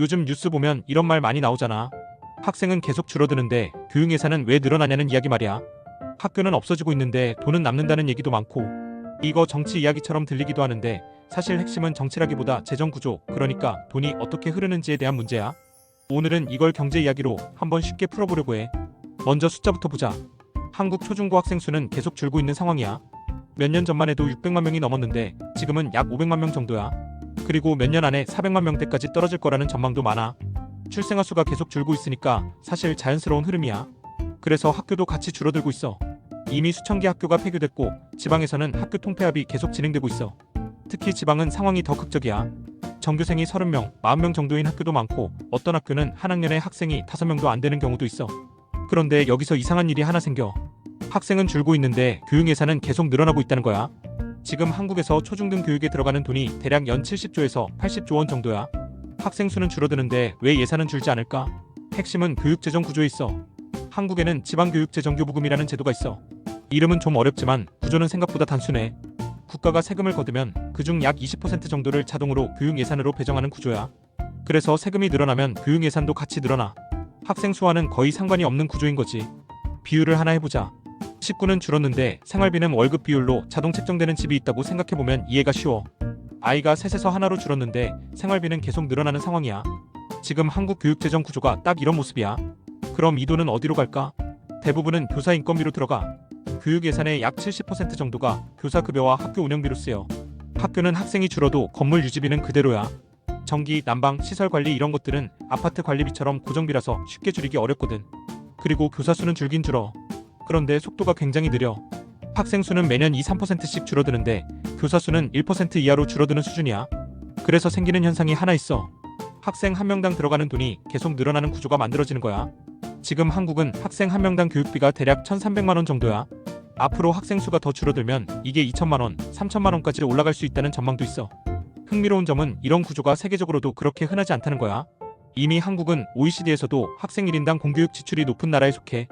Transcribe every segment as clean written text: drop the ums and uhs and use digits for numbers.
요즘 뉴스 보면 이런 말 많이 나오잖아. 학생은 계속 줄어드는데 교육 예산은 왜 늘어나냐는 이야기 말이야. 학교는 없어지고 있는데 돈은 남는다는 얘기도 많고, 이거 정치 이야기처럼 들리기도 하는데 사실 핵심은 정치라기보다 재정 구조, 그러니까 돈이 어떻게 흐르는지에 대한 문제야. 오늘은 이걸 경제 이야기로 한번 쉽게 풀어보려고 해. 먼저 숫자부터 보자. 한국 초중고 학생 수는 계속 줄고 있는 상황이야. 몇 년 전만 해도 600만 명이 넘었는데 지금은 약 500만 명 정도야. 그리고 몇 년 안에 400만 명대까지 떨어질 거라는 전망도 많아. 출생아 수가 계속 줄고 있으니까 사실 자연스러운 흐름이야. 그래서 학교도 같이 줄어들고 있어. 이미 수천 개 학교가 폐교됐고 지방에서는 학교 통폐합이 계속 진행되고 있어. 특히 지방은 상황이 더 극적이야. 전교생이 30명, 40명 정도인 학교도 많고 어떤 학교는 한 학년에 학생이 5명도 안 되는 경우도 있어. 그런데 여기서 이상한 일이 하나 생겨. 학생은 줄고 있는데 교육 예산은 계속 늘어나고 있다는 거야. 지금 한국에서 초중등 교육에 들어가는 돈이 대략 연 70조에서 80조 원 정도야. 학생 수는 줄어드는데 왜 예산은 줄지 않을까? 핵심은 교육재정 구조에 있어. 한국에는 지방교육재정교부금이라는 제도가 있어. 이름은 좀 어렵지만 구조는 생각보다 단순해. 국가가 세금을 거두면 그중 약 20% 정도를 자동으로 교육 예산으로 배정하는 구조야. 그래서 세금이 늘어나면 교육 예산도 같이 늘어나. 학생 수와는 거의 상관이 없는 구조인 거지. 비율을 하나 해보자. 식구는 줄었는데 생활비는 월급 비율로 자동 책정되는 집이 있다고 생각해보면 이해가 쉬워. 아이가 셋에서 하나로 줄었는데 생활비는 계속 늘어나는 상황이야. 지금 한국 교육재정 구조가 딱 이런 모습이야. 그럼 이 돈은 어디로 갈까? 대부분은 교사 인건비로 들어가. 교육 예산의 약 70% 정도가 교사 급여와 학교 운영비로 쓰여. 학교는 학생이 줄어도 건물 유지비는 그대로야. 전기, 난방, 시설 관리 이런 것들은 아파트 관리비처럼 고정비라서 쉽게 줄이기 어렵거든. 그리고 교사 수는 줄긴 줄어. 그런데 속도가 굉장히 느려. 학생 수는 매년 2~3%씩 줄어드는데 교사 수는 1% 이하로 줄어드는 수준이야. 그래서 생기는 현상이 하나 있어. 학생 한 명당 들어가는 돈이 계속 늘어나는 구조가 만들어지는 거야. 지금 한국은 학생 한 명당 교육비가 대략 1,300만 원 정도야. 앞으로 학생 수가 더 줄어들면 이게 2천만 원, 3천만 원까지 올라갈 수 있다는 전망도 있어. 흥미로운 점은 이런 구조가 세계적으로도 그렇게 흔하지 않다는 거야. 이미 한국은 OECD에서도 학생 1인당 공교육 지출이 높은 나라에 속해.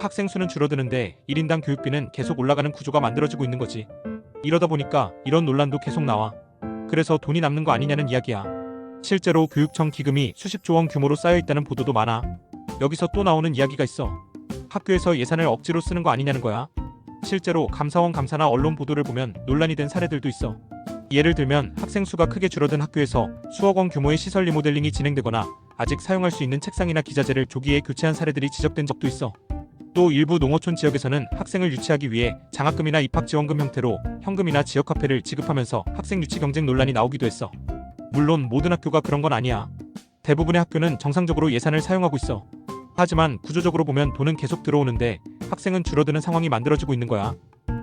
학생 수는 줄어드는데 1인당 교육비는 계속 올라가는 구조가 만들어지고 있는 거지. 이러다 보니까 이런 논란도 계속 나와. 그래서 돈이 남는 거 아니냐는 이야기야. 실제로 교육청 기금이 수십조 원 규모로 쌓여있다는 보도도 많아. 여기서 또 나오는 이야기가 있어. 학교에서 예산을 억지로 쓰는 거 아니냐는 거야. 실제로 감사원 감사나 언론 보도를 보면 논란이 된 사례들도 있어. 예를 들면 학생 수가 크게 줄어든 학교에서 수억 원 규모의 시설 리모델링이 진행되거나 아직 사용할 수 있는 책상이나 기자재를 조기에 교체한 사례들이 지적된 적도 있어. 또 일부 농어촌 지역에서는 학생을 유치하기 위해 장학금이나 입학지원금 형태로 현금이나 지역화폐를 지급하면서 학생 유치 경쟁 논란이 나오기도 했어. 물론 모든 학교가 그런 건 아니야. 대부분의 학교는 정상적으로 예산을 사용하고 있어. 하지만 구조적으로 보면 돈은 계속 들어오는데 학생은 줄어드는 상황이 만들어지고 있는 거야.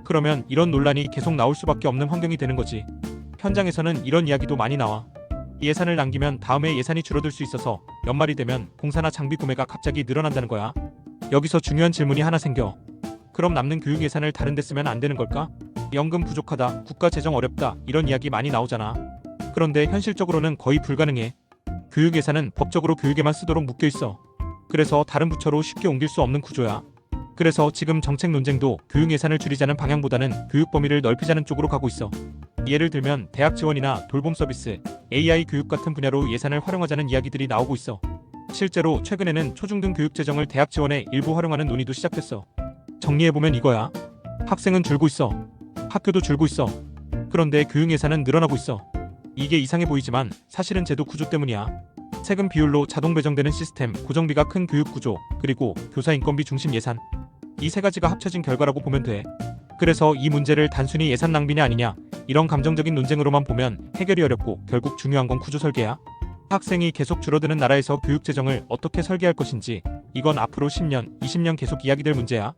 그러면 이런 논란이 계속 나올 수밖에 없는 환경이 되는 거지. 현장에서는 이런 이야기도 많이 나와. 예산을 남기면 다음에 예산이 줄어들 수 있어서 연말이 되면 공사나 장비 구매가 갑자기 늘어난다는 거야. 여기서 중요한 질문이 하나 생겨. 그럼 남는 교육 예산을 다른 데 쓰면 안 되는 걸까? 연금 부족하다, 국가 재정 어렵다 이런 이야기 많이 나오잖아. 그런데 현실적으로는 거의 불가능해. 교육 예산은 법적으로 교육에만 쓰도록 묶여 있어. 그래서 다른 부처로 쉽게 옮길 수 없는 구조야. 그래서 지금 정책 논쟁도 교육 예산을 줄이자는 방향보다는 교육 범위를 넓히자는 쪽으로 가고 있어. 예를 들면 대학 지원이나 돌봄 서비스, AI 교육 같은 분야로 예산을 활용하자는 이야기들이 나오고 있어. 실제로 최근에는 초중등 교육 재정을 대학 지원에 일부 활용하는 논의도 시작됐어. 정리해보면 이거야. 학생은 줄고 있어. 학교도 줄고 있어. 그런데 교육 예산은 늘어나고 있어. 이게 이상해 보이지만 사실은 제도 구조 때문이야. 세금 비율로 자동 배정되는 시스템, 고정비가 큰 교육 구조, 그리고 교사 인건비 중심 예산. 이 세 가지가 합쳐진 결과라고 보면 돼. 그래서 이 문제를 단순히 예산 낭비냐 아니냐 이런 감정적인 논쟁으로만 보면 해결이 어렵고 결국 중요한 건 구조 설계야. 학생이 계속 줄어드는 나라에서 교육 재정을 어떻게 설계할 것인지 이건 앞으로 10년, 20년 계속 이야기될 문제야.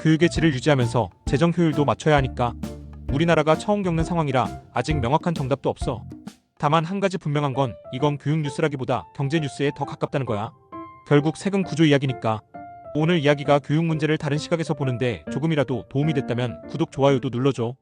교육의 질을 유지하면서 재정 효율도 맞춰야 하니까. 우리나라가 처음 겪는 상황이라 아직 명확한 정답도 없어. 다만 한 가지 분명한 건 이건 교육 뉴스라기보다 경제 뉴스에 더 가깝다는 거야. 결국 세금 구조 이야기니까. 오늘 이야기가 교육 문제를 다른 시각에서 보는데 조금이라도 도움이 됐다면 구독, 좋아요도 눌러줘.